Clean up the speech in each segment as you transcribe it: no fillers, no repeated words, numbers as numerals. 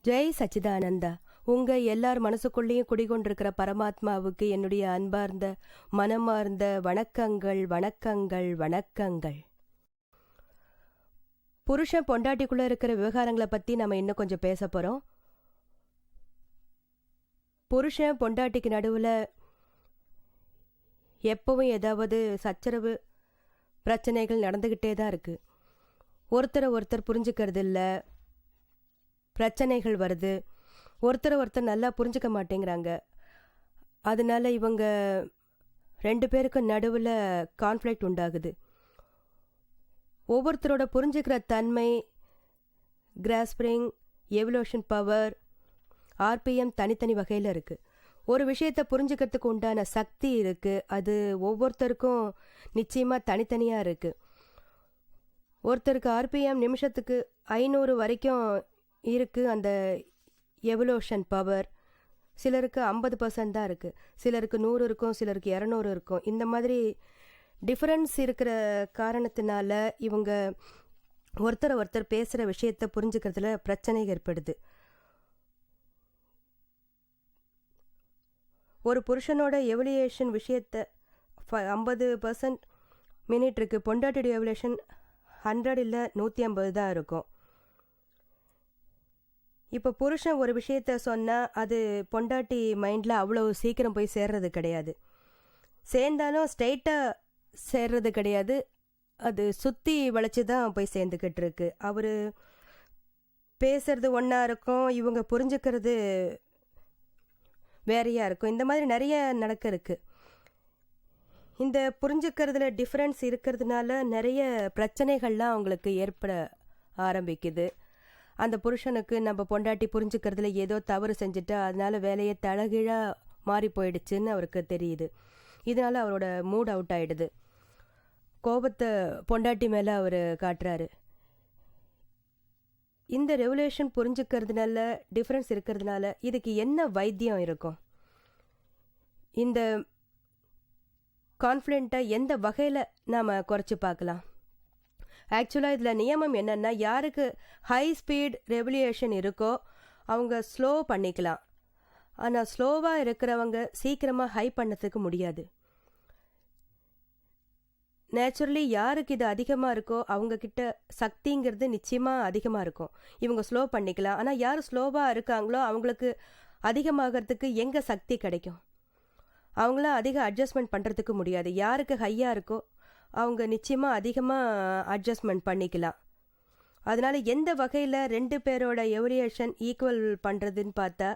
ஜெய் சச்சிதானந்தா. உங்க எல்லார் மனசுக்குள்ளேயும் குடிகொண்டிருக்கிற பரமாத்மாவுக்கு என்னுடைய அன்பார்ந்த மனமார்ந்த வணக்கங்கள் வணக்கங்கள் வணக்கங்கள். புருஷன் பொண்டாட்டிக்குள்ள இருக்கிற விவகாரங்களை பத்தி நம்ம இன்னும் கொஞ்சம் பேச போறோம். புருஷன் பொண்டாட்டிக்கு நடுவுல எப்பவும் ஏதாவது சச்சரவு பிரச்சனைகள் நடந்துகிட்டே தான் இருக்கு. ஒருத்தரை ஒருத்தர் புரிஞ்சுக்கிறது இல்லை, பிரச்சனைகள் வருது, ஒருத்தரை ஒருத்தர் நல்லா புரிஞ்சுக்க மாட்டேங்கிறாங்க. அதனால இவங்க ரெண்டு பேருக்கும் நடுவில் கான்ஃப்ளிக்ட் உண்டாகுது. ஒவ்வொருத்தரோட புரிஞ்சுக்கிற தன்மை, கிராஸ்பிங், எவல்யூஷன் பவர், ஆர்பிஎம் தனித்தனி வகையில் இருக்குது. ஒரு விஷயத்தை புரிஞ்சுக்கிறதுக்கு உண்டான சக்தி இருக்குது. அது ஒவ்வொருத்தருக்கும் நிச்சயமாக தனித்தனியாக இருக்குது. ஒருத்தருக்கு ஆர்பிஎம் நிமிஷத்துக்கு 500 வரைக்கும் இருக்குது அந்த எவல்யூஷன் பவர். சிலருக்கு 50% தான் இருக்குது, சிலருக்கு 100 இருக்கும், சிலருக்கு 200 இருக்கும். இந்த மாதிரி டிஃப்ரென்ஸ் இருக்கிற காரணத்தினால இவங்க ஒருத்தரை ஒருத்தர் பேசுகிற விஷயத்தை புரிஞ்சுக்கிறதுல பிரச்சனை ஏற்படுது. ஒரு புருஷனோட எவல்யூஷன் விஷயத்தை 50% மினிட் இருக்குது. பொண்டாட்டியோட எவல்யூஷன் 100 இல்லை 150 தான் இருக்கும். இப்போ புருஷன் ஒரு விஷயத்த சொன்னால் அது பொண்டாட்டி மைண்டில் அவ்வளோ சீக்கிரம் போய் சேர்றது கிடையாது. சேர்ந்தாலும் ஸ்ட்ரெயிட்டாக சேர்றது கிடையாது, அது சுற்றி வளைச்சி தான் போய் சேர்ந்துக்கிட்டு இருக்கு. அவர் பேசுறது ஒன்றா இருக்கும், இவங்க புரிஞ்சுக்கிறது வேறையாக இருக்கும். இந்த மாதிரி நிறைய நடக்க. இந்த புரிஞ்சுக்கிறதுல டிஃப்ரென்ஸ் இருக்கிறதுனால நிறைய பிரச்சனைகள்லாம் அவங்களுக்கு ஏற்பட ஆரம்பிக்குது. அந்த புருஷனுக்கு நம்ம பொண்டாட்டி புரிஞ்சுக்கிறதுல ஏதோ தவறு செஞ்சுட்டா அதனால வேலையை தலகீழாக மாறி போயிடுச்சுன்னு அவருக்கு தெரியுது. இதனால அவரோட மூட் அவுட் ஆகிடுது. கோபத்தை பொண்டாட்டி மேலே அவர் காட்டுறாரு. இந்த ரெவல்யூஷன் புரிஞ்சுக்கிறதுனால, டிஃப்ரென்ஸ் இருக்கிறதுனால இதுக்கு என்ன வைத்தியம் இருக்கும்? இந்த கான்ஃப்ளிக்ட்டை எந்த வகையில் நாம் குறைச்சி பார்க்கலாம்? ஆக்சுவலாக இதில் நியமம் என்னென்னா, யாருக்கு ஹை ஸ்பீட் ரெவல்யூஷன் இருக்கோ அவங்க ஸ்லோ பண்ணிக்கலாம். ஆனால் ஸ்லோவாக இருக்கிறவங்க சீக்கிரமாக ஹை பண்ணதுக்கு முடியாது. நேச்சுரலி யாருக்கு இது அதிகமாக இருக்கோ அவங்கக்கிட்ட சக்திங்கிறது நிச்சயமாக அதிகமாக இருக்கும். இவங்க ஸ்லோ பண்ணிக்கலாம். ஆனால் யார் ஸ்லோவாக இருக்காங்களோ அவங்களுக்கு அதிகமாகிறதுக்கு எங்கே சக்தி கிடைக்கும்? அவங்களாம் அதிக அட்ஜஸ்ட்மெண்ட் பண்ணுறதுக்கு முடியாது. யாருக்கு ஹையாக இருக்கோ அவங்க நிச்சயமாக அதிகமாக அட்ஜஸ்ட்மெண்ட் பண்ணிக்கலாம். அதனால் எந்த வகையில் ரெண்டு பேரோட எவல்யூஷன் ஈக்குவல் பண்ணுறதுன்னு பார்த்தா,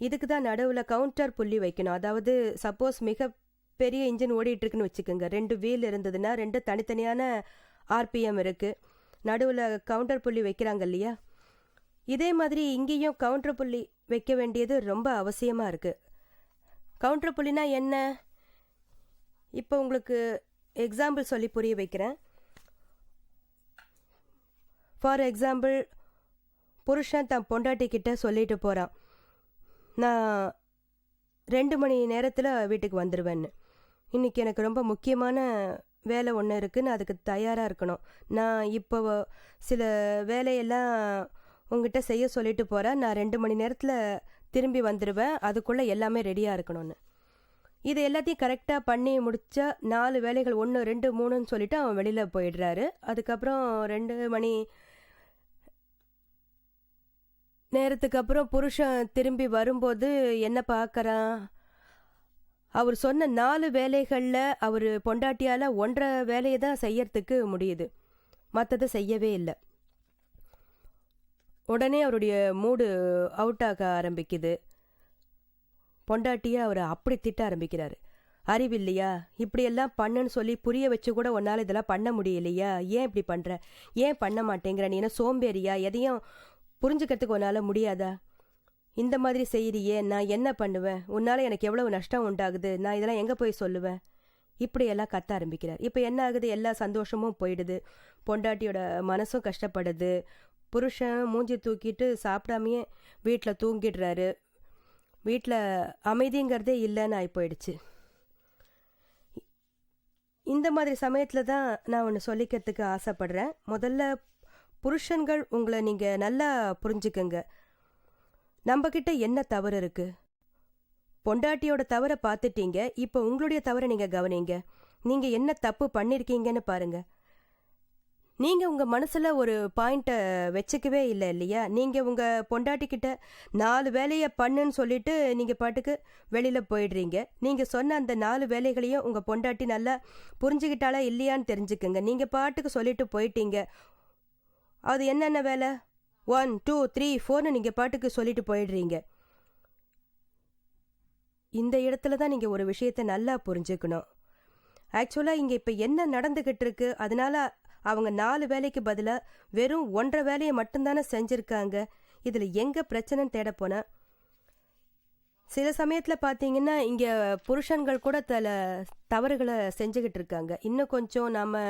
இதுக்கு தான் நடுவில் கவுண்டர் புள்ளி வைக்கணும். அதாவது சப்போஸ் மிக பெரிய இன்ஜின் ஓடிட்டுருக்குன்னு வச்சுக்கோங்க, 2 வீல் இருந்ததுன்னா 2 தனித்தனியான ஆர்பிஎம் இருக்குது, நடுவில் கவுண்டர் புள்ளி வைக்கிறாங்க இல்லையா? இதே மாதிரி இங்கேயும் கவுண்டர் புள்ளி வைக்க வேண்டியது ரொம்ப அவசியமாக இருக்குது. கவுண்டர் புள்ளினா என்ன? இப்போ உங்களுக்கு எக்ஸாம்பிள் சொல்லி புரிய வைக்கிறேன். ஃபார் எக்ஸாம்பிள், புருஷன் தன் பொண்டாட்டி கிட்ட சொல்லிட்டு போகிறான், நான் 2 மணி நேரத்தில் வீட்டுக்கு வந்துடுவேன்னு. இன்றைக்கி எனக்கு ரொம்ப முக்கியமான வேலை ஒன்று இருக்குது, நான் அதுக்கு தயாராக இருக்கணும். நான் இப்போ சில வேலையெல்லாம் உங்ககிட்ட செய்ய சொல்லிட்டு போகிறேன், நான் 2 மணி நேரத்தில் திரும்பி வந்துடுவேன், அதுக்குள்ளே எல்லாமே ரெடியாக இருக்கணும்னு. இது எல்லாத்தையும் கரெக்டாக பண்ணி முடித்தா 4 வேலைகள் 1 2 3ன்னு சொல்லிவிட்டு அவன் வெளியில் போயிடுறாரு. அதுக்கப்புறம் 2 மணி நேரத்துக்கு அப்புறம் புருஷன் திரும்பி வரும்போது என்ன பார்க்குறான்? அவர் சொன்ன 4 வேலைகளில் அவர் பொண்டாட்டியால் 1.5 வேலையை தான் செய்யறதுக்கு முடியுது, மற்றதை செய்யவே இல்லை. உடனே அவருடைய மூடு அவுட் ஆக ஆரம்பிக்குது. பொண்டாட்டியை அவர் அப்படி திட்ட ஆரம்பிக்கிறாரு. அறிவில்லையா, இப்படியெல்லாம் பண்ணுன்னு சொல்லி புரிய வச்சு கூட உன்னால் இதெல்லாம் பண்ண முடியலையா? ஏன் இப்படி பண்ணுற? ஏன் பண்ண மாட்டேங்கிற? நீ என்ன சோம்பேறியா? எதையும் புரிஞ்சுக்கிறதுக்கு உன்னால் முடியாதா? இந்த மாதிரி செய்யறியே, நான் என்ன பண்ணுவேன்? உன்னால் எனக்கு எவ்வளவு நஷ்டம் உண்டாகுது, நான் இதெல்லாம் எங்கே போய் சொல்லுவேன்? இப்படியெல்லாம் கத்த ஆரம்பிக்கிறார். இப்போ என்ன ஆகுது? எல்லா சந்தோஷமும் போயிடுது, பொண்டாட்டியோட மனசும் கஷ்டப்படுது. புருஷன் மூஞ்சி தூக்கிட்டு சாப்பிடாமையே வீட்டில் தூங்கிடுறாரு. வீட்டில் அமைதிங்கிறதே இல்லைன்னு ஆகி போயிடுச்சு. இந்த மாதிரி சமயத்தில் தான் நான் ஒன்று சொல்லிக்கிறதுக்கு ஆசைப்படுறேன். முதல்ல புருஷன்கள் உங்களை நீங்கள் நல்லா புரிஞ்சுக்கங்க. நம்ம கிட்ட என்ன தவறு இருக்கு? பொண்டாட்டியோட தவற பார்த்துட்டீங்க. இப்போ உங்களுடைய தவற நீங்க கவனிங்க. நீங்க என்ன தப்பு பண்ணிருக்கீங்கன்னு பாருங்க. நீங்க உங்க மனசுல ஒரு பாயிண்ட்ட வச்சுக்கவே இல்லை இல்லையா? நீங்க உங்க பொண்டாட்டி கிட்ட 4 வேலைய பண்ணுன்னு சொல்லிட்டு நீங்க பாட்டுக்கு வெளியில போயிடுறீங்க. நீங்க சொன்ன அந்த 4 வேலைகளையும் உங்க பொண்டாட்டி நல்லா புரிஞ்சுக்கிட்டாளா இல்லையான்னு தெரிஞ்சுக்கங்க. நீங்க பாட்டுக்கு சொல்லிட்டு போயிட்டீங்க. அது என்னென்ன வேலை? 1 2 3 4ன்னு நீங்க பாட்டுக்கு சொல்லிட்டு போயிடுறீங்க. இந்த இடத்துல தான் நீங்க ஒரு விஷயத்த நல்லா புரிஞ்சுக்கணும். ஆக்சுவலா இங்க இப்ப என்ன நடந்துகிட்டு இருக்கு? அதனால அவங்க 4 வேலைக்கு பதிலா வெறும் 1.5 வேலையை மட்டும்தானே செஞ்சிருக்காங்க. இதுல எங்க பிரச்சனைன்னு தேட போனா, சில சமயத்துல பாத்தீங்கன்னா இங்க புருஷன்கள் கூட தவறுகளை செஞ்சுக்கிட்டு இருக்காங்க. இன்னும் கொஞ்சம் நாம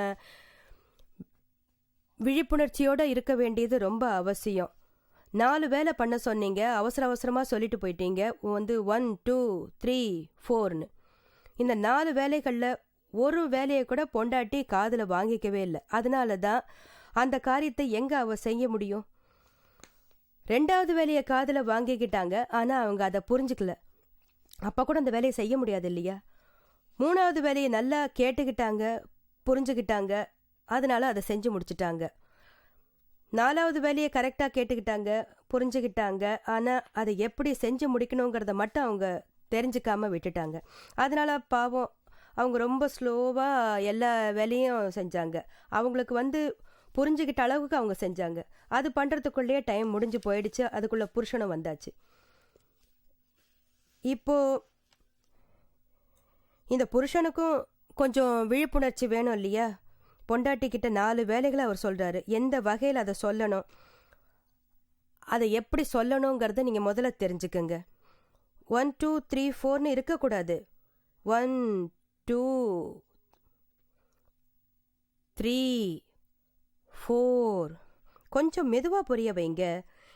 விழிப்புணர்ச்சியோட இருக்க வேண்டியது ரொம்ப அவசியம். 4 வேலை பண்ண சொன்னீங்க, அவசர அவசரமா சொல்லிட்டு போயிட்டீங்க. 1 2 3 4ன்னு இந்த 4 வேலைகள்ல ஒரு வேலையை கூட பொண்டாட்டி காதுல வாங்கிக்கவே இல்லை. அதனால தான் அந்த காரியத்தை எங்க அவ செய்ய முடியும்? 2வது வேலையை காதுல வாங்கிக்கிட்டாங்க, ஆனா அவங்க அதை புரிஞ்சுக்கல. அப்ப கூட அந்த வேலையை செய்ய முடியாது இல்லையா? 3வது வேலையை நல்லா கேட்டுக்கிட்டாங்க, புரிஞ்சுக்கிட்டாங்க, அதனால அதை செஞ்சு முடிச்சுட்டாங்க. 4வது வேலையை கரெக்டா கேட்டுக்கிட்டாங்க, புரிஞ்சுக்கிட்டாங்க, ஆனா அதை எப்படி செஞ்சு முடிக்கணுங்கிறத மட்டும் அவங்க தெரிஞ்சுக்காம விட்டுட்டாங்க. அதனால பாவம் அவங்க ரொம்ப ஸ்லோவா எல்லா வேலையும் செஞ்சாங்க. அவங்களுக்கு புரிஞ்சுக்கிட்ட அளவுக்கு அவங்க செஞ்சாங்க. அது பண்றதுக்குள்ளேயே டைம் முடிஞ்சு போயிடுச்சு. அதுக்குள்ள புருஷனும் வந்தாச்சு. இப்போ இந்த புருஷனுக்கும் கொஞ்சம் விழிப்புணர்ச்சி வேணும் இல்லையா? பொண்டாட்டி கிட்ட 4 வேலைகளை அவர் சொல்றாரு. எந்த வகையில் அதை சொல்லணும், அதை எப்படி சொல்லணுங்கிறத நீங்க முதல்ல தெரிஞ்சுக்கங்க. 1 2 3 4ன்னு இருக்கக்கூடாது. 1 2 3 4 கொஞ்சம் மெதுவா புரிய வைங்க.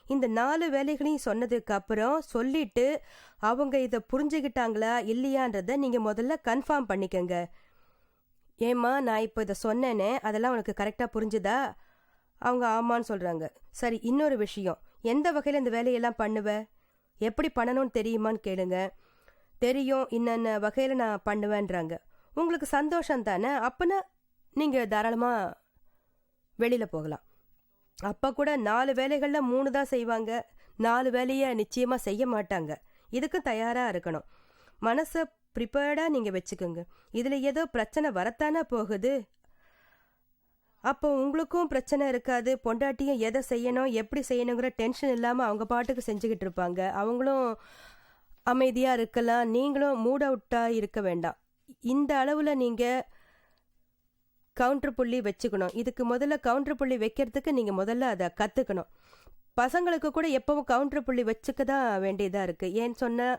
இந்த 4 வேலைகளையும் சொன்னதுக்கு அப்புறம் சொல்லிட்டு அவங்க இதை புரிஞ்சுக்கிட்டாங்களா இல்லையான்றத நீங்க முதல்ல கன்ஃபார்ம் பண்ணிக்கங்க. ஏம்மா, நான் இப்போ இதை சொன்னேனே, அதெல்லாம் உனக்கு கரெக்டாக புரிஞ்சுதா? அவங்க ஆமான்னு சொல்கிறாங்க. சரி, இன்னொரு விஷயம், எந்த வகையில் இந்த வேலையெல்லாம் பண்ணுவ, எப்படி பண்ணணும்னு தெரியுமான்னு கேளுங்க. தெரியும், இன்னென்ன வகையில் நான் பண்ணுவேன்றாங்க. உங்களுக்கு சந்தோஷம் தானே? அப்போனா நீங்கள் தாராளமாக வெளியில் போகலாம். அப்போ கூட 4 வேலைகளில் 3 தான் செய்வாங்க, 4 வேலையை நிச்சயமாக செய்ய மாட்டாங்க. இதுக்கும் தயாராக இருக்கணும். மனசை ப்ரிப்பேர்டாக நீங்கள் வச்சுக்கோங்க. இதில் ஏதோ பிரச்சனை வரத்தானே போகுது. அப்போ உங்களுக்கும் பிரச்சனை இருக்காது. பொண்டாட்டியும் எதை செய்யணும் எப்படி செய்யணுங்கிற டென்ஷன் இல்லாமல் அவங்க பாட்டுக்கு செஞ்சுக்கிட்டு இருப்பாங்க. அவங்களும் அமைதியாக இருக்கலாம். நீங்களும் மூட் அவுட்டாக இருக்க வேண்டாம். இந்த அளவில் நீங்கள் கவுண்டர் புள்ளி வச்சுக்கணும். இதுக்கு முதல்ல கவுண்டர் புள்ளி வைக்கிறதுக்கு நீங்கள் முதல்ல அதை கற்றுக்கணும். பசங்களுக்கு கூட எப்பவும் கவுண்டர் புள்ளி வச்சுக்க தான் வேண்டியதாக இருக்குது. ஏன்னு சொன்னால்,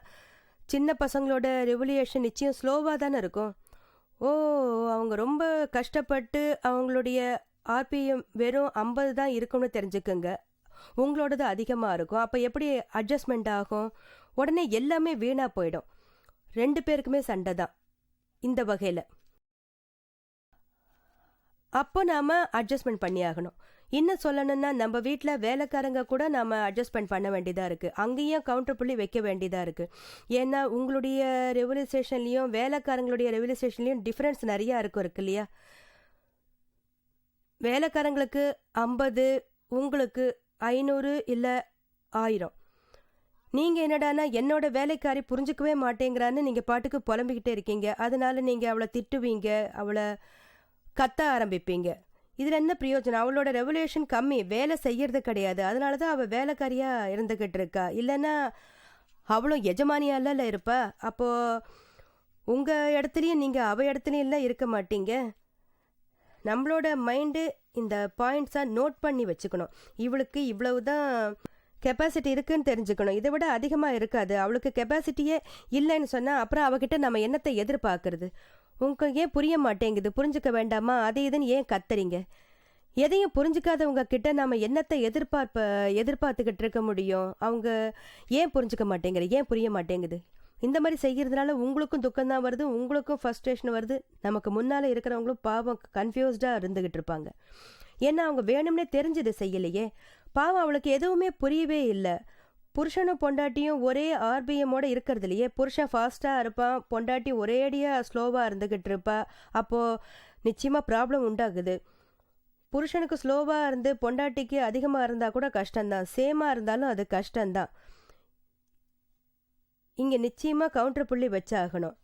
சின்ன பசங்களோட ரெவல்யூஷன் நிச்சயம் ஸ்லோவாக தானே இருக்கும். ஓ, அவங்க ரொம்ப கஷ்டப்பட்டு அவங்களுடைய ஆர்பிஎம் வெறும் 50 தான் இருக்கும்னு தெரிஞ்சுக்கோங்க. உங்களோடது அதிகமாக இருக்கும். அப்போ எப்படி அட்ஜஸ்ட்மெண்ட் ஆகும்? உடனே எல்லாமே வீணாக போயிடும். 2 பேருக்குமே சண்டை தான் இந்த வகையில். அப்போ நாம் அட்ஜஸ்ட்மெண்ட் பண்ணி ஆகணும். இன்னும் சொல்லணும்னா, நம்ம வீட்டில் வேலைக்காரங்க கூட நாம் அட்ஜஸ்ட்மெண்ட் பண்ண வேண்டியதாக இருக்குது. அங்கேயும் கவுண்டர் புள்ளி வைக்க வேண்டியதாக இருக்குது. ஏன்னா உங்களுடைய ரெவல்யூஷன்லேயும் வேலைக்காரங்களுடைய ரெவல்யூஷன்லேயும் டிஃப்ரென்ஸ் நிறையா இருக்கு இல்லையா? வேலைக்காரங்களுக்கு 50, உங்களுக்கு 500 இல்லை 1000. நீங்கள் என்னடானா என்னோட வேலைக்காரி புரிஞ்சுக்கவே மாட்டேங்கிறான்னு நீங்கள் பாட்டுக்கு புலம்பிக்கிட்டே இருக்கீங்க. அதனால நீங்கள் அவளை திட்டுவீங்க, அவளை கத்த ஆரம்பிப்பீங்க. இதில் என்ன பிரயோஜனம்? அவளோட ரெவல்யூஷன் கம்மி, வேலை செய்யறது கிடையாது. அதனால தான் அவள் வேலைக்காரியாக இருந்துக்கிட்டு இருக்கா. இல்லைன்னா அவளும் எஜமானியால இருப்பா. அப்போது உங்கள் இடத்துலையும் நீங்கள் அவள் இடத்துலையும் இருக்க மாட்டீங்க. நம்மளோட மைண்டு இந்த பாயிண்ட்ஸாக நோட் பண்ணி வச்சுக்கணும். இவளுக்கு இவ்வளவு தான் கெப்பாசிட்டி இருக்குன்னு தெரிஞ்சுக்கணும். இதை விட அதிகமாக இருக்காது. அவளுக்கு கெப்பாசிட்டியே இல்லைன்னு சொன்னால் அப்புறம் அவகிட்ட நம்ம என்னத்தை எதிர்பார்க்கறது? உங்களுக்கு ஏன் புரிய மாட்டேங்குது? புரிஞ்சுக்க வேண்டாமா? அதை இதுன்னு ஏன் கத்துறீங்க? எதையும் புரிஞ்சுக்காதவங்க கிட்ட நம்ம என்னத்தை எதிர்பார்த்துக்கிட்டு இருக்க முடியும்? அவங்க ஏன் புரிஞ்சுக்க மாட்டேங்குது? ஏன் புரிய மாட்டேங்குது? இந்த மாதிரி செய்கிறதுனால உங்களுக்கும் துக்கம்தான் வருது, உங்களுக்கும் ஃப்ரஸ்ட்ரேஷன் வருது. நமக்கு முன்னால் இருக்கிறவங்களும் பாவம் கன்ஃபியூஸ்டாக இருந்துக்கிட்டு இருப்பாங்க. ஏன்னா அவங்க வேணும்னே தெரிஞ்சது செய்யலையே. பாவம் அவளுக்கு எதுவுமே புரியவே இல்லை. புருஷனும் பொண்டாட்டியும் ஒரே ஆர்பிஎம்மோட இருக்கிறது இல்லையே. புருஷன் ஃபாஸ்ட்டாக இருப்பான், பொண்டாட்டி ஒரேடியாக ஸ்லோவாக இருந்துக்கிட்டு இருப்பா. அப்போது நிச்சயமாக ப்ராப்ளம் உண்டாகுது. புருஷனுக்கு ஸ்லோவாக இருந்து பொண்டாட்டிக்கு அதிகமாக இருந்தால் கூட கஷ்டம்தான், சேமாக இருந்தாலும் அது கஷ்டம்தான். இங்கே நிச்சயமாக கவுண்டர் புள்ளி வச்சாகணும்.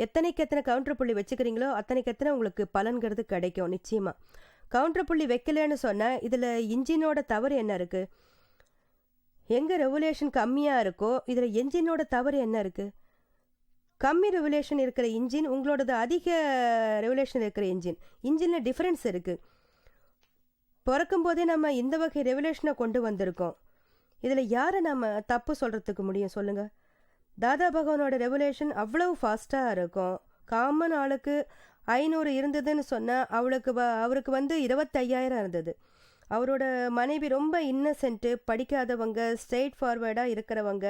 எத்தனைக்கு எத்தனை கவுண்டர் புள்ளி வச்சுக்கிறீங்களோ அத்தனைக்கு எத்தனை உங்களுக்கு பலன்கிறது கிடைக்கும். நிச்சயமாக கவுண்டர் புள்ளி வைக்கலன்னு சொன்னால் இதில் இன்ஜினோட தவறு என்ன இருக்குது? எங்கே ரெகுலேஷன் கம்மியாக இருக்கோ இதில் என்ஜினோட தவறு என்ன இருக்குது? கம்மி ரெகுலேஷன் இருக்கிற இன்ஜின் உங்களோடது அதிக ரெகுலேஷன் இருக்கிற இன்ஜினில் டிஃப்ரென்ஸ் இருக்குது. பிறக்கும் போதே நம்ம இந்த வகை ரெகுலேஷனை கொண்டு வந்திருக்கோம். இதில் யாரை நம்ம தப்பு சொல்கிறதுக்கு முடியும் சொல்லுங்கள்? தாதா பகவானோட ரெகுலேஷன் அவ்வளவு ஃபாஸ்ட்டாக இருக்கும். காமன் ஆளுக்கு 500 இருந்ததுன்னு சொன்னால் அவருக்கு 25,000 இருந்தது. அவரோட மனைவி ரொம்ப இன்னசென்ட்டு, படிக்காதவங்க, ஸ்ட்ரெயிட் ஃபார்வேர்டாக இருக்கிறவங்க,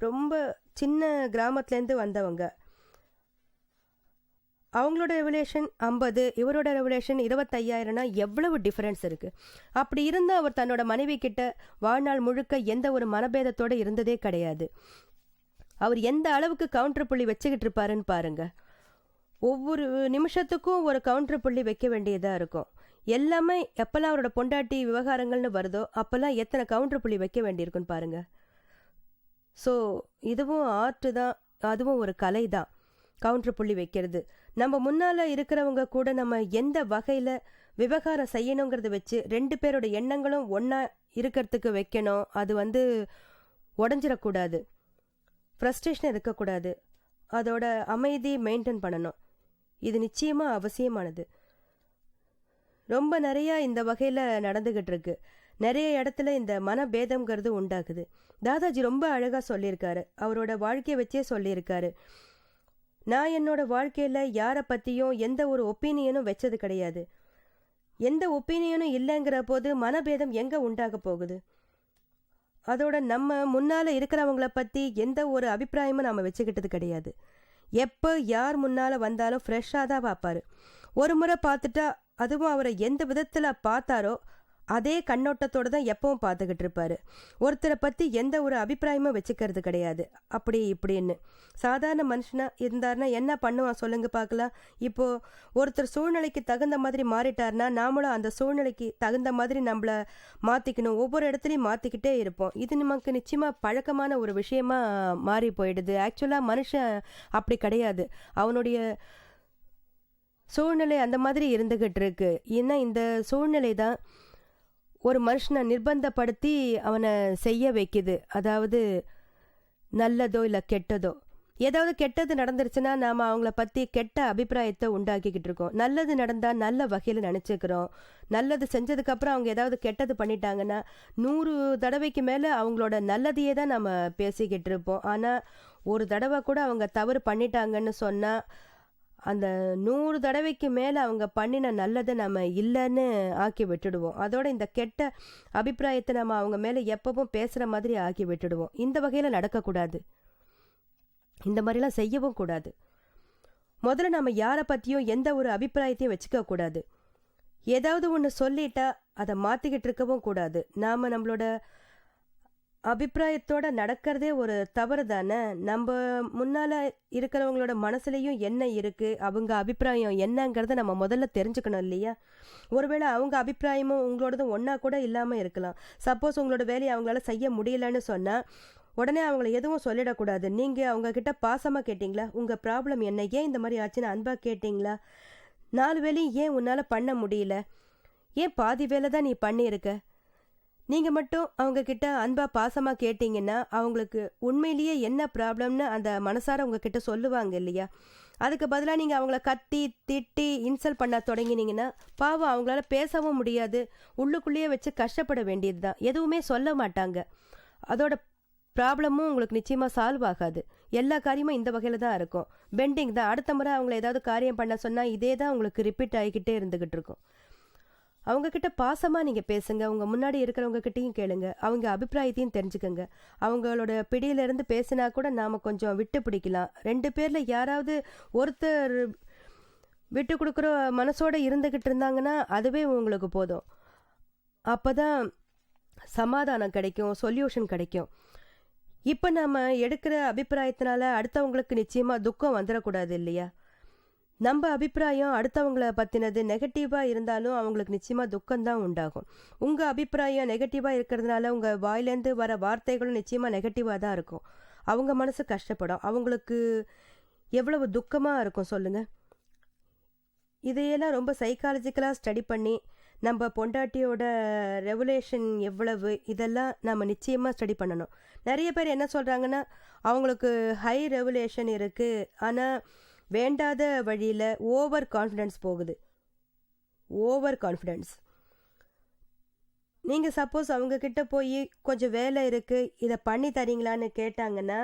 ரொம்ப சின்ன கிராமத்துலேருந்து வந்தவங்க. அவங்களோட ரெவலேஷன் 50, இவரோட ரெவலேஷன் 25,000னா எவ்வளவு டிஃப்ரென்ஸ் இருக்குது. அப்படி இருந்தால் அவர் தன்னோட மனைவி கிட்ட வாழ்நாள் முழுக்க எந்த ஒரு மனபேதத்தோடு இருந்ததே கிடையாது. அவர் எந்த அளவுக்கு கவுண்டர் புள்ளி வச்சுக்கிட்டு இருப்பாருன்னு பாருங்க. ஒவ்வொரு நிமிஷத்துக்கும் ஒரு கவுண்டர் புள்ளி வைக்க வேண்டியதாக இருக்கும். எல்லாமே எப்போல்லாம் அவரோட பொண்டாட்டி விவகாரங்கள்னு வருதோ அப்போல்லாம் எத்தனை கவுண்டர் புள்ளி வைக்க வேண்டியிருக்குன்னு பாருங்க. ஸோ இதுவும் ஆர்ட்டு தான், அதுவும் ஒரு கலை தான் கவுண்டர் புள்ளி வைக்கிறது. நம்ம முன்னால் இருக்கிறவங்க கூட நம்ம எந்த வகையில் விவகாரம் செய்யணுங்கிறத வச்சு 2 பேரோட எண்ணங்களும் ஒன்றா இருக்கிறதுக்கு வைக்கணும். அது உடஞ்சிடக்கூடாது, ஃப்ரஸ்ட்ரேஷன் இருக்கக்கூடாது, அதோட அமைதி மெயின்டைன் பண்ணணும். இது நிச்சயமாக அவசியமானது. ரொம்ப நிறையா இந்த வகையில் நடந்துக்கிட்டு இருக்கு. நிறைய இடத்துல இந்த மனபேதம்ங்கிறது உண்டாகுது. தாதாஜி ரொம்ப அழகாக சொல்லியிருக்காரு, அவரோட வாழ்க்கையை வச்சே சொல்லியிருக்காரு. நான் என்னோட வாழ்க்கையில் யாரை பற்றியும் எந்த ஒரு ஒப்பீனியனும் வச்சது கிடையாது. எந்த ஒப்பீனியனும் இல்லைங்கிற போது மனபேதம் எங்கே உண்டாக போகுது? அதோட நம்ம முன்னால் இருக்கிறவங்கள பற்றி எந்த ஒரு அபிப்பிராயமும் நாம் வச்சுக்கிட்டது கிடையாது. எப்போ யார் முன்னால் வந்தாலும் ஃப்ரெஷ்ஷாக தான் பார்ப்பார். ஒரு முறை பார்த்துட்டா, அதுவும் அவரை எந்த விதத்தில் பார்த்தாரோ அதே கண்ணோட்டத்தோடு தான் எப்பவும் பார்த்துக்கிட்டு இருப்பார். ஒருத்தரை பற்றி எந்த ஒரு அபிப்பிராயமும் வச்சுக்கிறது கிடையாது. அப்படி இப்படின்னு சாதாரண மனுஷனாக இருந்தார்னா என்ன பண்ணுவான் சொல்லுங்க பார்க்கலாம். இப்போது ஒருத்தர் சூழ்நிலைக்கு தகுந்த மாதிரி மாறிட்டார்னா நாமளும் அந்த சூழ்நிலைக்கு தகுந்த மாதிரி நம்மளை மாற்றிக்கணும். ஒவ்வொரு இடத்துலையும் மாற்றிக்கிட்டே இருப்போம். இது நமக்கு நிச்சயமாக பழக்கமான ஒரு விஷயமா மாறி போயிடுது. ஆக்சுவலாக மனுஷன் அப்படி கிடையாது. அவனுடைய சூழ்நிலை அந்த மாதிரி இருந்துக்கிட்டு இருக்கு. ஏன்னா இந்த சூழ்நிலை தான் ஒரு மனுஷனை நிர்பந்தப்படுத்தி அவனை செய்ய வைக்குது. அதாவது நல்லதோ இல்லை கெட்டதோ, ஏதாவது கெட்டது நடந்துருச்சுன்னா நாம் அவங்கள பற்றி கெட்ட அபிப்பிராயத்தை உண்டாக்கிக்கிட்டு இருக்கோம். நல்லது நடந்தால் நல்ல வகையில் நினச்சிக்கிறோம். நல்லது செஞ்சதுக்கப்புறம் அவங்க ஏதாவது கெட்டது பண்ணிட்டாங்கன்னா 100 தடவைக்கு மேலே அவங்களோட நல்லதையே தான் நம்ம பேசிக்கிட்டு இருப்போம். ஆனால் ஒரு தடவை கூட அவங்க தவறு பண்ணிட்டாங்கன்னு சொன்னால் அந்த 100 தடவைக்கு மேலே அவங்க பண்ணின நல்லதை நம்ம இல்லைன்னு ஆக்கி விட்டுடுவோம். அதோட இந்த கெட்ட அபிப்பிராயத்தை நம்ம அவங்க மேலே எப்பவும் பேசுகிற மாதிரி ஆக்கி விட்டுடுவோம். இந்த வகையில் நடக்கக்கூடாது. இந்த மாதிரிலாம் செய்யவும் கூடாது. முதல்ல நம்ம யாரை பற்றியும் எந்த ஒரு அபிப்பிராயத்தையும் வச்சுக்க கூடாது. ஏதாவது ஒன்று சொல்லிட்டா அதை மாற்றிக்கிட்டு இருக்கவும் கூடாது. நாம் நம்மளோட அபிப்பிராயத்தோட நடக்கிறதே ஒரு தவறு தானே. நம்ம முன்னால் இருக்கிறவங்களோட மனசுலையும் என்ன இருக்குது, அவங்க அபிப்பிராயம் என்னங்கிறத நம்ம முதல்ல தெரிஞ்சுக்கணும் இல்லையா? ஒருவேளை அவங்க அபிப்பிராயமும் உங்களோடதும் ஒன்றா கூட இல்லாமல் இருக்கலாம். சப்போஸ் உங்களோட வேலையை அவங்களால செய்ய முடியலன்னு சொன்னால் உடனே அவங்கள எதுவும் சொல்லிடக்கூடாது. நீங்கள் அவங்கக்கிட்ட பாசமாக கேட்டிங்களா, உங்கள் ப்ராப்ளம் என்ன, ஏன் இந்த மாதிரி ஆச்சுன்னு அன்பாக கேட்டிங்களா? 4 வேலையும் ஏன் உன்னால் பண்ண முடியல, ஏன் பாதி வேலை தான் நீ பண்ணியிருக்க, நீங்கள் மட்டும் அவங்கக்கிட்ட அன்பாக பாசமாக கேட்டிங்கன்னா அவங்களுக்கு உண்மையிலேயே என்ன ப்ராப்ளம்னு அந்த மனசார உங்ககிட்ட சொல்லுவாங்க இல்லையா? அதுக்கு பதிலாக நீங்கள் அவங்கள கத்தி திட்டி இன்சல்ட் பண்ண தொடங்கினீங்கன்னா பாவம் அவங்களால பேசவும் முடியாது, உள்ளுக்குள்ளேயே வச்சு கஷ்டப்பட வேண்டியது தான். எதுவுமே சொல்ல மாட்டாங்க. அதோட ப்ராப்ளமும் உங்களுக்கு நிச்சயமாக சால்வ் ஆகாது. எல்லா காரியமும் இந்த வகையில் தான் இருக்கும். பெண்டிங் தான். அடுத்த முறை அவங்கள ஏதாவது காரியம் பண்ண சொன்னால் இதே தான் உங்களுக்கு ரிப்பீட் ஆகிக்கிட்டே இருந்துக்கிட்டு இருக்கும். அவங்கக்கிட்ட பாசமாக நீங்கள் பேசுங்க. அவங்க முன்னாடி இருக்கிறவங்கக்கிட்டையும் கேளுங்க. அவங்க அபிப்பிராயத்தையும் தெரிஞ்சுக்கங்க. அவங்களோட பிடியிலேருந்து பேசினா கூட நாம் கொஞ்சம் விட்டு பிடிக்கலாம். 2 பேரில் யாராவது ஒருத்தர் விட்டு கொடுக்குற மனசோடு இருந்துக்கிட்டு இருந்தாங்கன்னா அதுவே உங்களுக்கு போதும். அப்போ தான் சமாதானம் கிடைக்கும், சொல்யூஷன் கிடைக்கும். இப்போ நம்ம எடுக்கிற அபிப்பிராயத்தினால அடுத்தவங்களுக்கு நிச்சயமாக துக்கம் வந்துடக்கூடாது இல்லையா? நம்ம அபிப்பிராயம் அடுத்தவங்கள பற்றினது நெகட்டிவாக இருந்தாலும் அவங்களுக்கு நிச்சயமாக துக்கம்தான் உண்டாகும். உங்கள் அபிப்பிராயம் நெகட்டிவாக இருக்கிறதுனால உங்கள் வாயிலேருந்து வர வார்த்தைகளும் நிச்சயமாக நெகட்டிவாக தான் இருக்கும். அவங்க மனசு கஷ்டப்படும். அவங்களுக்கு எவ்வளவு துக்கமாக இருக்கும் சொல்லுங்கள். இதையெல்லாம் ரொம்ப சைக்காலஜிக்கலாக ஸ்டடி பண்ணி நம்ம பொண்டாட்டியோட ரெகுலேஷன் எவ்வளவு இதெல்லாம் நம்ம நிச்சயமாக ஸ்டடி பண்ணணும். நிறைய பேர் என்ன சொல்கிறாங்கன்னா, அவங்களுக்கு ஹை ரெகுலேஷன் இருக்குது, ஆனால் வேண்டாத வழியில் ஓவர் கான்ஃபிடென்ஸ் போகுது. Over confidence. நீங்கள் சப்போஸ் அவங்கக்கிட்ட போய் கொஞ்சம் வேலை இருக்குது, இதை பண்ணி தரீங்களான்னு கேட்டாங்கன்னா,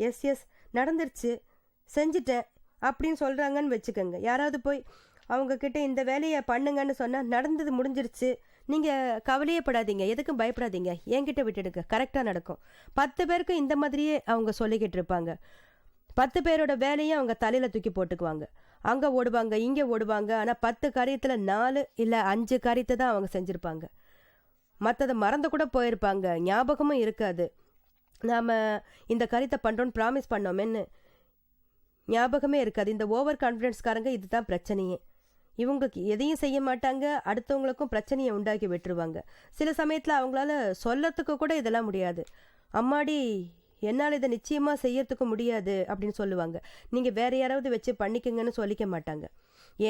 எஸ் நடந்துருச்சு, செஞ்சிட்டேன் அப்படின்னு சொல்கிறாங்கன்னு வச்சுக்கோங்க. யாராவது போய் அவங்கக்கிட்ட இந்த வேலையை பண்ணுங்கன்னு சொன்னால், நடந்தது முடிஞ்சிருச்சு, நீங்கள் கவலையே படாதீங்க, எதுக்கும் பயப்படாதீங்க, என்கிட்ட விட்டுடுங்க, கரெக்டாக நடக்கும். 10 பேருக்கு இந்த மாதிரியே அவங்க சொல்லிக்கிட்டு இருப்பாங்க. 10 பேரோட வேலையும் அவங்க தலையில் தூக்கி போட்டுக்குவாங்க. அங்கே ஓடுவாங்க, இங்கே ஓடுவாங்க. ஆனால் 10 காரியத்தில் 4 இல்லை 5 காரியத்தை தான் அவங்க செஞ்சுருப்பாங்க. மற்றதை மறந்து கூட போயிருப்பாங்க, ஞாபகமும் இருக்காது. நாம் இந்த காரியத்தை பண்ணுறோன்னு ப்ராமிஸ் பண்ணோமேன்னு ஞாபகமே இருக்காது. இந்த ஓவர் கான்ஃபிடென்ஸ்காரங்க இதுதான் பிரச்சனையே. இவங்களுக்கு எதையும் செய்ய மாட்டாங்க, அடுத்தவங்களுக்கும் பிரச்சனையை உண்டாக்கி விட்டுருவாங்க. சில சமயத்தில் அவங்களால சொல்லத்துக்கு கூட இதெல்லாம் முடியாது. அம்மாடி, என்னால் இதை நிச்சயமாக செய்யறதுக்கு முடியாது அப்படின்னு சொல்லுவாங்க. நீங்கள் வேற யாராவது வச்சு பண்ணிக்கங்கன்னு சொல்லிக்க மாட்டாங்க.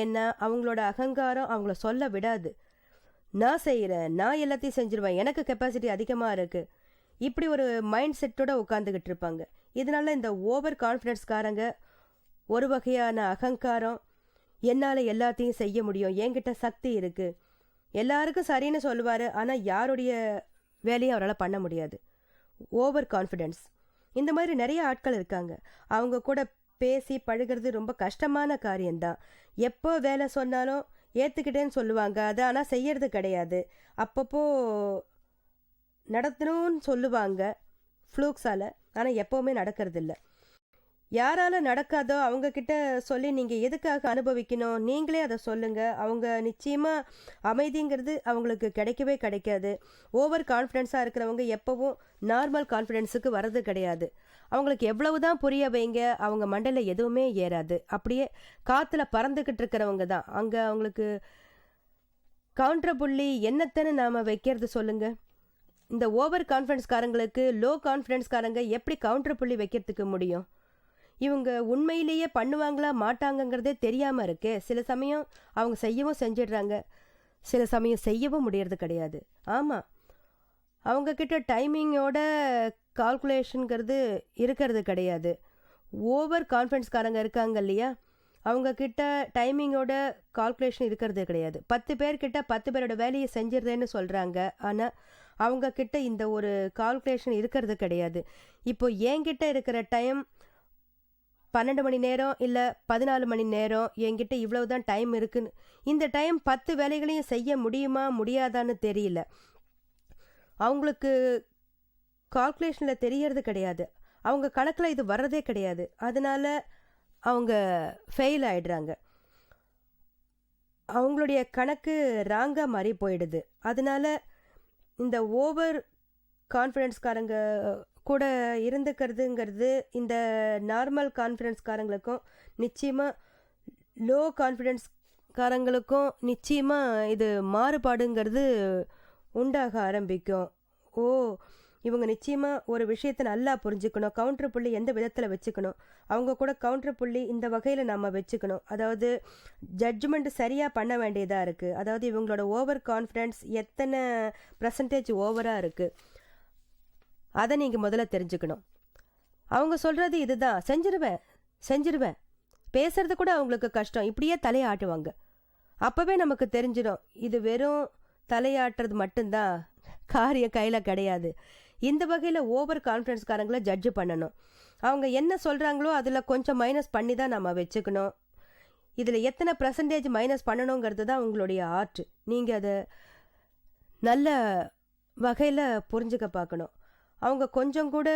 ஏன்னா அவங்களோட அகங்காரம் அவங்கள சொல்ல விடாது. நான் செய்கிறேன், நான் எல்லாத்தையும் செஞ்சுருவேன், எனக்கு கெப்பாசிட்டி அதிகமாக இருக்குது, இப்படி ஒரு மைண்ட் செட்டோட உட்காந்துக்கிட்டு இருப்பாங்க. இதனால இந்த ஓவர் கான்ஃபிடென்ஸ்காரங்க ஒரு வகையான அகங்காரம், என்னால் எல்லாத்தையும் செய்ய முடியும், என்கிட்ட சக்தி இருக்குது, எல்லாருக்கும் சரின்னு சொல்லுவார், ஆனால் யாருடைய வேலையை அவரால் பண்ண முடியாது. Over confidence. இந்த மாதிரி நிறைய ஆட்கள் இருக்காங்க. அவங்க கூட பேசி பழகிறது ரொம்ப கஷ்டமான காரியம்தான். எப்போ வேலை சொன்னாலும் ஏற்றுக்கிட்டேன்னு சொல்லுவாங்க, அது ஆனால் செய்யறது கிடையாது. அப்பப்போ நடத்தணும்னு சொல்லுவாங்க ஃப்ளூக்ஸால், ஆனால் எப்போவுமே நடக்கிறதில்ல. யாரால நடக்காதோ அவங்கக்கிட்ட சொல்லி நீங்கள் எதுக்காக அனுபவிக்கணும், நீங்களே அதை சொல்லுங்கள். அவங்க நிச்சயமாக அமைதிங்கிறது அவங்களுக்கு கிடைக்கவே கிடைக்காது. ஓவர் கான்ஃபிடென்ஸாக இருக்கிறவங்க எப்போவும் நார்மல் கான்ஃபிடென்ஸுக்கு வர்றது கிடையாது. அவங்களுக்கு எவ்வளவு தான் புரிய வைங்க, அவங்க மண்டையில் எதுவுமே ஏறாது. அப்படியே காற்றுல பறந்துக்கிட்டு இருக்கிறவங்க தான். அங்கே அவங்களுக்கு கவுண்டர் புள்ளி என்னத்தன்னு நாம் வைக்கிறது சொல்லுங்கள். இந்த ஓவர் கான்ஃபிடென்ஸ்காரங்களுக்கு லோ கான்ஃபிடென்ஸ்காரங்க எப்படி கவுண்டர் புள்ளி வைக்கிறதுக்கு முடியும்? இவங்க உண்மையிலேயே பண்ணுவாங்களா மாட்டாங்கங்கிறதே தெரியாமல் இருக்கு. சில சமயம் அவங்க செய்யவும் செஞ்சிடுறாங்க, சில சமயம் செய்யவும் முடியறது கிடையாது. ஆமாம், அவங்கக்கிட்ட டைமிங்கோட கால்குலேஷனுங்கிறது இருக்கிறது கிடையாது. ஓவர் கான்ஃபிடென்ஸ்காரங்க இருக்காங்க இல்லையா, அவங்கக்கிட்ட டைமிங்கோட கால்குலேஷன் இருக்கிறது கிடையாது. 10 பேர்கிட்ட 10 பேரோட வேலையை செஞ்சிடுறேன்னு சொல்கிறாங்க, ஆனால் அவங்கக்கிட்ட இந்த ஒரு கால்குலேஷன் இருக்கிறது கிடையாது. இப்போ என்கிட்ட இருக்கிற டைம் 12 மணி நேரம் இல்லை 14 மணி நேரம், என்கிட்ட இவ்வளவு தான் டைம் இருக்குன்னு, இந்த டைம் 10 வேலைகளையும் செய்ய முடியுமா முடியாதான்னு தெரியல. அவங்களுக்கு கால்குலேஷனில் தெரியறது கிடையாது, அவங்க கணக்கில் இது வர்றதே கிடையாது. அதனால அவங்க ஃபெயில் ஆயிடுறாங்க. அவங்களுடைய கணக்கு ராங்காக மாறி போயிடுது. அதனால இந்த ஓவர் கான்ஃபிடென்ஸ்காரங்க கூட இருந்துக்கிறதுங்கிறது இந்த நார்மல் கான்ஃபிடென்ஸ்காரங்களுக்கும் நிச்சயமாக லோ கான்ஃபிடென்ஸ்காரங்களுக்கும் நிச்சயமாக இது மாறுபாடுங்கிறது உண்டாக ஆரம்பிக்கும். ஓ, இவங்க நிச்சயமாக ஒரு விஷயத்தை நல்லா புரிஞ்சுக்கணும், கவுண்டர் புள்ளி எந்த விதத்தில் வச்சுக்கணும், அவங்க கூட கவுண்டர் புள்ளி இந்த வகையில் நம்ம வச்சுக்கணும். அதாவது ஜட்ஜ்மெண்ட் சரியாக பண்ண வேண்டியதாக இருக்குது. அதாவது இவங்களோட ஓவர் கான்ஃபிடென்ஸ் எத்தனை % ஓவராக இருக்குது, அதை நீங்கள் முதல்ல தெரிஞ்சுக்கணும். அவங்க சொல்கிறது இதுதான், செஞ்சிருவேன், பேசுறது கூட அவங்களுக்கு கஷ்டம், இப்படியே தலையாட்டுவாங்க. அப்போவே நமக்கு தெரிஞ்சிடும் இது வெறும் தலையாட்டுறது மட்டும்தான், காரியம் கையில் கிடையாது. இந்த வகையில் ஓவர் கான்ஃபிடென்ஸ்காரங்களை ஜட்ஜு பண்ணணும். அவங்க என்ன சொல்கிறாங்களோ அதில் கொஞ்சம் மைனஸ் பண்ணி தான் நம்ம வச்சுக்கணும். இதில் எத்தனை % மைனஸ் பண்ணணுங்கிறது தான் உங்களுடைய ஆர்ட். நீங்கள் அதை நல்ல வகையில் புரிஞ்சுக்க பார்க்கணும். அவங்க கொஞ்சம் கூட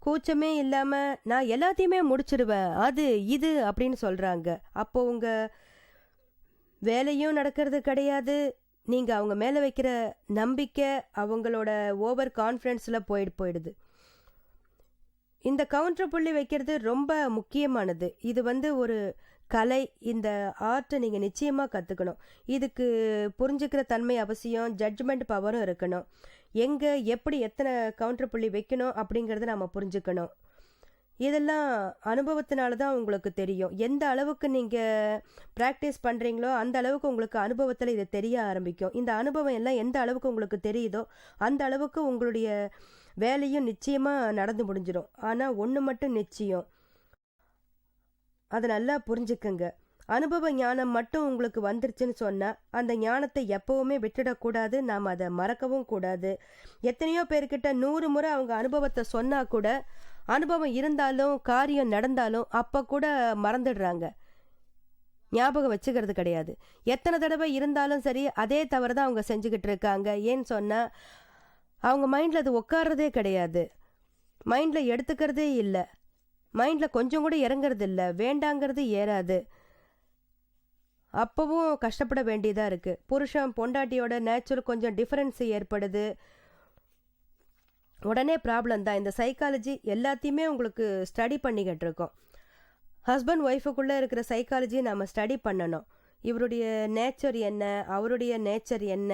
கூச்சமே இல்லாமல் நான் எல்லாத்தையுமே முடிச்சிடுவேன், அது இது அப்படின்னு சொல்கிறாங்க. அப்போ உங்கள் வேலையும் நடக்கிறது கிடையாது, நீங்கள் அவங்க மேலே வைக்கிற நம்பிக்கை அவங்களோட ஓவர் கான்ஃபிடென்ஸில் போயிடுது. இந்த கவுண்டர் புள்ளி வைக்கிறது ரொம்ப முக்கியமானது. இது ஒரு கலை. இந்த ஆர்ட்டை நீங்கள் நிச்சயமாக கற்றுக்கணும். இதுக்கு புரிஞ்சுக்கிற தன்மை அவசியம், ஜட்ஜ்மெண்ட் பவரும் இருக்கணும். எங்கே எப்படி எத்தனை கவுண்டர் புள்ளி வைக்கணும் அப்படிங்கிறத நம்ம புரிஞ்சுக்கணும். இதெல்லாம் அனுபவத்தினால தான் உங்களுக்கு தெரியும். எந்த அளவுக்கு நீங்கள் ப்ராக்டிஸ் பண்ணுறீங்களோ அந்த அளவுக்கு உங்களுக்கு அனுபவத்தில் இது தெரிய ஆரம்பிக்கும். இந்த அனுபவம் எல்லாம் எந்த அளவுக்கு உங்களுக்கு தெரியுதோ அந்த அளவுக்கு உங்களுடைய வேலையும் நிச்சயமாக நடந்து முடிஞ்சிடும். ஆனால் ஒன்று மட்டும் நிச்சயம், அதை நல்லா புரிஞ்சுக்கங்க. அனுபவ ஞானம் மட்டும் உங்களுக்கு வந்துருச்சுன்னு சொன்னால் அந்த ஞானத்தை எப்போவுமே விட்டுடக்கூடாது. நாம் அதை மறக்கவும் கூடாது. எத்தனையோ பேர்கிட்ட 100 முறை அவங்க அனுபவத்தை சொன்னால் கூட, அனுபவம் இருந்தாலும் காரியம் நடந்தாலும் அப்போ கூட மறந்துடுறாங்க, ஞாபகம் வச்சுக்கிறது கிடையாது. எத்தனை தடவை இருந்தாலும் சரி அதே தவறு தான் அவங்க செஞ்சுக்கிட்டு இருக்காங்க. ஏன்னு சொன்னால் அவங்க மைண்டில் அது உட்கார்றதே கிடையாது, மைண்டில் எடுத்துக்கிறதே இல்லை, மைண்டில் கொஞ்சம் கூட இறங்குறது இல்லை, வேண்டாங்கிறது ஏறாது. அப்போவும் கஷ்டப்பட வேண்டியதாக இருக்குது. புருஷன் பொண்டாட்டியோட நேச்சுரல் கொஞ்சம் டிஃப்ரென்ஸ் ஏற்படுது, உடனே ப்ராப்ளம் தான். இந்த சைக்காலஜி எல்லாத்தையுமே உங்களுக்கு ஸ்டடி பண்ணிக்கிட்டு இருக்கோம். ஹஸ்பண்ட் ஒய்ஃபுக்குள்ளே இருக்கிற சைக்காலஜியை நம்ம ஸ்டடி பண்ணணும். இவருடைய நேச்சர் என்ன, அவருடைய நேச்சர் என்ன,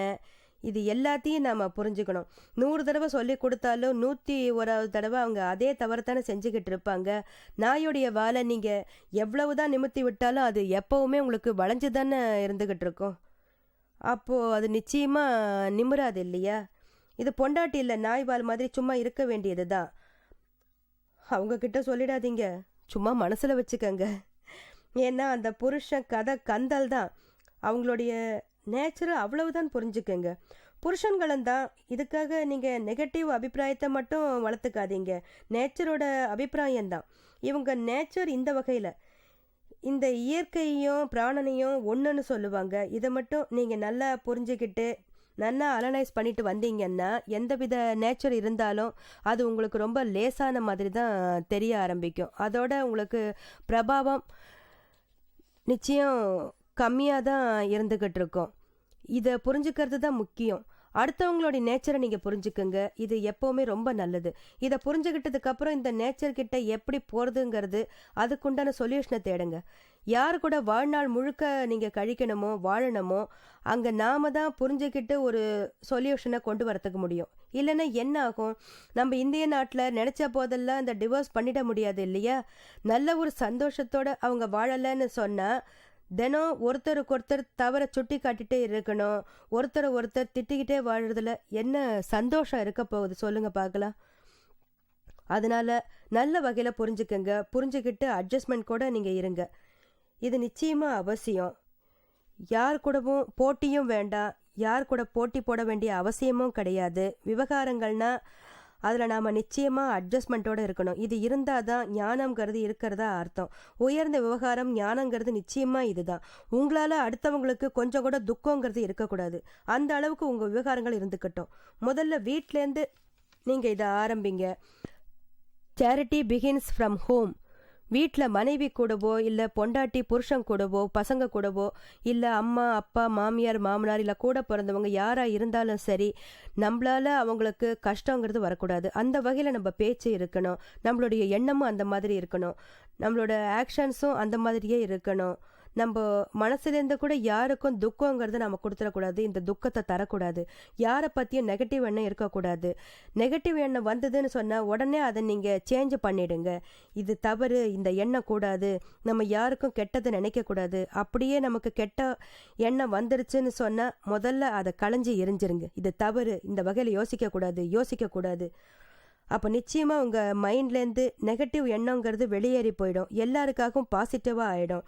இது எல்லாத்தையும் நாம் புரிஞ்சுக்கணும். 100 தடவை சொல்லி கொடுத்தாலும் 101வது தடவை அவங்க அதே தவறுத்தானே செஞ்சுக்கிட்டு இருப்பாங்க. நாயுடைய வாழை நீங்கள் எவ்வளவு தான் நிமித்தி விட்டாலும் அது எப்போவுமே உங்களுக்கு வளைஞ்சு தானே இருந்துக்கிட்டு இருக்கும். அப்போது அது நிச்சயமாக நிமிராது இல்லையா? இது பொண்டாட்டி இல்லை, நாய் வால் மாதிரி சும்மா இருக்க வேண்டியது தான். அவங்கக்கிட்ட சொல்லிடாதீங்க, சும்மா மனசில் வச்சுக்கங்க. ஏன்னா அந்த புருஷன் கதை கந்தல் தான். அவங்களுடைய நேச்சுரல் அவ்வளவுதான் புரிஞ்சுக்கங்க. புருஷன்களும் தான். இதுக்காக நீங்கள் நெகட்டிவ் அபிப்பிராயத்தை மட்டும் வளர்த்துக்காதீங்க. நேச்சரோட அபிப்பிராயம்தான். இவங்க நேச்சர் இந்த வகையில் இந்த இயற்கையும் பிராணனையும் ஒன்றுன்னு சொல்லுவாங்க. இதை மட்டும் நீங்கள் நல்லா புரிஞ்சுக்கிட்டு நல்லா அனலைஸ் பண்ணிட்டு வந்தீங்கன்னா எந்தவித நேச்சர் இருந்தாலும் அது உங்களுக்கு ரொம்ப லேசான மாதிரி தான் தெரிய ஆரம்பிக்கும். அதோட உங்களுக்கு பிரபாவம் நிச்சயம் கம்மியாக தான் இருந்துக்கிட்டு இருக்கோம். இதை புரிஞ்சுக்கிறது தான் முக்கியம். அடுத்தவங்களுடைய நேச்சரை நீங்கள் புரிஞ்சுக்கங்க. இது எப்போவுமே ரொம்ப நல்லது. இதை புரிஞ்சுக்கிட்டதுக்கப்புறம் இந்த நேச்சர்கிட்ட எப்படி போகிறதுங்கிறது அதுக்குண்டான சொல்யூஷனை தேடுங்க. யார் கூட வாழ்நாள் முழுக்க நீங்கள் கழிக்கணுமோ வாழணுமோ அங்கே நாம தான் புரிஞ்சுக்கிட்டு ஒரு சொல்யூஷனை கொண்டு வரத்துக்கு முடியும். இல்லைன்னா என்ன ஆகும்? நம்ம இந்திய நாட்டில் நினச்ச போதெல்லாம் இந்த டிவோர்ஸ் பண்ணிட முடியாது இல்லையா? நல்ல ஒரு சந்தோஷத்தோடு அவங்க வாழலைன்னு சொன்னால் தினம் ஒருத்தருக்கு ஒருத்தர் தவறை சுட்டி காட்டிகிட்டே இருக்கணும், ஒருத்தரை ஒருத்தர் திட்டிக்கிட்டே வாழறதுல என்ன சந்தோஷம் இருக்க போகுது சொல்லுங்க பார்க்கலாம். அதனால நல்ல வகையில் புரிஞ்சுக்கங்க. புரிஞ்சுக்கிட்டு அட்ஜஸ்ட்மெண்ட் கூட நீங்கள் இருங்க. இது நிச்சயமாக அவசியம். யார் கூடவும் போட்டியும் வேண்டாம், யார் கூட போட்டி போட வேண்டிய அவசியமும் கிடையாது. விவகாரங்கள்னா அதில் நாம் நிச்சயமாக அட்ஜஸ்ட்மெண்ட்டோடு இருக்கணும். இது இருந்தால் தான் ஞானம்ங்கிறது இருக்கிறதா அர்த்தம். உயர்ந்த விவகாரம் ஞானங்கிறது நிச்சயமாக இதுதான். உங்களால் அடுத்தவங்களுக்கு கொஞ்சம் கூட துக்கங்கிறது இருக்கக்கூடாது. அந்த அளவுக்கு உங்கள் விவகாரங்கள் இருந்துக்கட்டும். முதல்ல வீட்டிலேருந்து நீங்கள் இதை ஆரம்பிங்க. Charity begins from home. வீட்டில் மனைவி கூடவோ இல்லை பொண்டாட்டி புருஷன் கூடவோ பசங்க கூடவோ இல்லை அம்மா அப்பா மாமியார் மாமனார் இல்லை கூட பிறந்தவங்க யாராக இருந்தாலும் சரி, நம்மளால் அவங்களுக்கு கஷ்டங்கிறது வரக்கூடாது. அந்த வகையில் நம்ம பேச்சு இருக்கணும், நம்மளுடைய எண்ணமும் அந்த மாதிரி இருக்கணும், நம்மளோட ஆக்ஷன்ஸும் அந்த மாதிரியே இருக்கணும். நம்ம மனசுலேருந்து கூட யாருக்கும் துக்கங்கிறது நம்ம கொடுத்துடக்கூடாது, இந்த துக்கத்தை தரக்கூடாது. யாரை பற்றியும் நெகட்டிவ் எண்ணம் இருக்கக்கூடாது. நெகட்டிவ் எண்ணம் வந்ததுன்னு சொன்னால் உடனே அதை நீங்கள் சேஞ்ச் பண்ணிடுங்க. இது தவறு, இந்த எண்ணம் கூடாது, நம்ம யாருக்கும் கெட்டதை நினைக்கக்கூடாது. அப்படியே நமக்கு கெட்ட எண்ணம் வந்துருச்சுன்னு சொன்னால் முதல்ல அதை களைஞ்சி எரிஞ்சிருங்க. இது தவறு, இந்த வகையில் யோசிக்கக்கூடாது. அப்போ நிச்சயமாக உங்கள் மைண்ட்லேருந்து நெகட்டிவ் எண்ணங்கிறது வெளியேறி போயிடும். எல்லாருக்காகவும் பாசிட்டிவாக ஆகிடும்.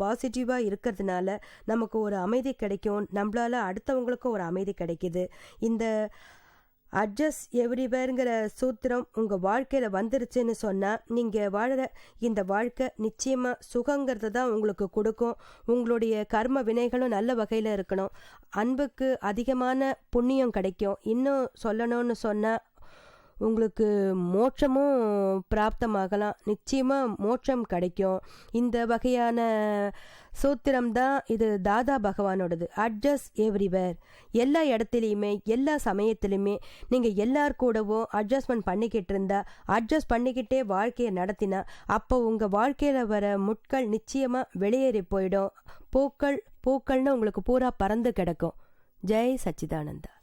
பாசிட்டிவாக இருக்கிறதுனால நமக்கு ஒரு அமைதி கிடைக்கும். நம்மளால் அடுத்தவங்களுக்கும் ஒரு அமைதி கிடைக்கிது. இந்த அட்ஜஸ்ட் எவ்ரிவேர்ங்கிற சூத்திரம் உங்கள் வாழ்க்கையில் வந்துருச்சுன்னு சொன்னால் நீங்கள் வாழற இந்த வாழ்க்கை நிச்சயமாக சுகங்கிறது தான் உங்களுக்கு கொடுக்கும். உங்களுடைய கர்ம வினைகளும் நல்ல வகையில் இருக்கணும். அன்புக்கு அதிகமான புண்ணியம் கிடைக்கும். இன்னும் சொல்லணும்னு சொன்னால் உங்களுக்கு மோட்சமும் பிராப்தமாகலாம். நிச்சயமாக மோட்சம் கிடைக்கும். இந்த வகையான சூத்திரம் தான் இது தாதா பகவானோடது. Adjust everywhere. எல்லா இடத்துலையுமே எல்லா சமயத்துலையுமே நீங்கள் எல்லார் கூடவும் அட்ஜஸ்ட்மெண்ட் பண்ணிக்கிட்டு இருந்தா, அட்ஜஸ்ட் பண்ணிக்கிட்டே வாழ்க்கையை நடத்தினா, அப்போ உங்கள் வாழ்க்கையில் வர முட்கள் நிச்சயமாக வெளியேறி போயிடும். பூக்கள்னு உங்களுக்கு பூரா பறந்து கிடக்கும். ஜெய் சச்சிதானந்தா.